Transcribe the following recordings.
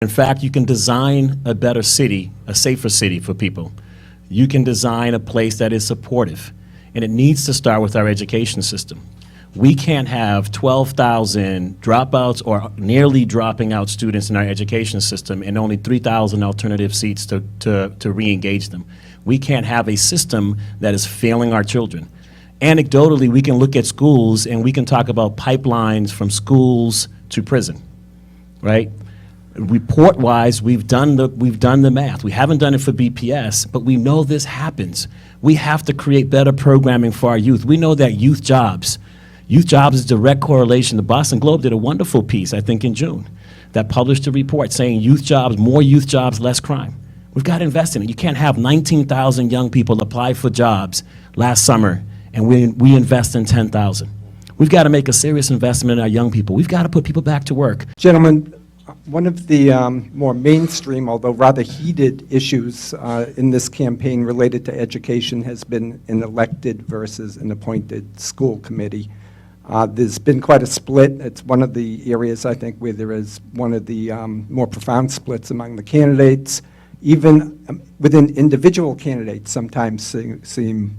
In fact, you can design a better city, a safer city for people. You can design a place that is supportive, and it needs to start with our education system. We can't have 12,000 dropouts or nearly dropping out students in our education system and only 3,000 alternative seats to re-engage them. We can't have a system that is failing our children. Anecdotally, we can look at schools and we can talk about pipelines from schools to prison, right? Report-wise, we've done the math. We haven't done it for BPS, but we know this happens. We have to create better programming for our youth. We know that youth jobs is direct correlation. The Boston Globe did a wonderful piece, I think in June, that published a report saying youth jobs, more youth jobs, less crime. We've got to invest in it. You can't have 19,000 young people apply for jobs last summer and we invest in 10,000. We've got to make a serious investment in our young people. We've got to put people back to work. Gentlemen, one of the more mainstream, although rather heated issues in this campaign related to education has been an elected versus an appointed school committee. There's been quite a split. It's one of the areas, I think, where there is one of the more profound splits among the candidates. Even within individual candidates sometimes seem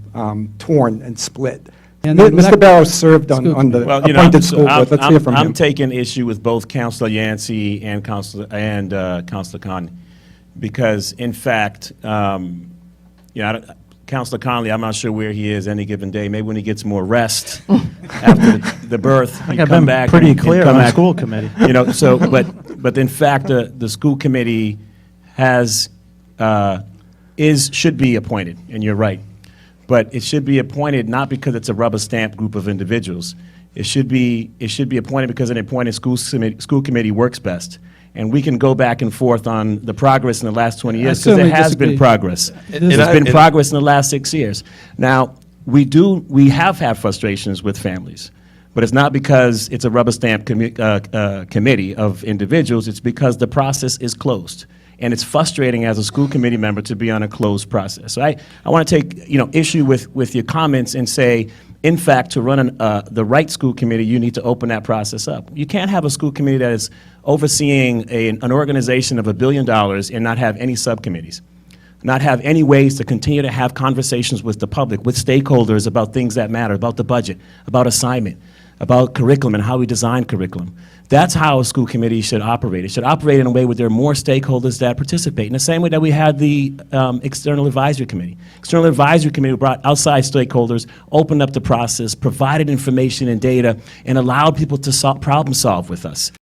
torn and split. And Mr. Barrows served on the appointed school board. Let's hear from him. I'm taking issue with both Councilor Yancey and Councilor Conley, because in fact, Councilor Conley, I'm not sure where he is any given day. Maybe when he gets more rest after the birth, I think I've been pretty clear on the school committee. So, but in fact, the school committee should be appointed, and you're right. But it should be appointed not because it's a rubber stamp group of individuals. It should be appointed because an appointed school committee works best. And we can go back and forth on the progress in the last 20 years, because there has been progress. There's been progress in the last 6 years. Now, we have had frustrations with families, but it's not because it's a rubber stamp committee of individuals. It's because the process is closed. And it's frustrating as a school committee member to be on a closed process. So I want to take issue with your comments and say, in fact, to run the right school committee, you need to open that process up. You can't have a school committee that is overseeing an organization of $1 billion and not have any subcommittees, not have any ways to continue to have conversations with the public, with stakeholders about things that matter, about the budget, about assignment, about curriculum and how we design curriculum. That's how a school committee should operate. It should operate in a way where there are more stakeholders that participate, in the same way that we had the External Advisory Committee. External Advisory Committee brought outside stakeholders, opened up the process, provided information and data, and allowed people to problem solve with us.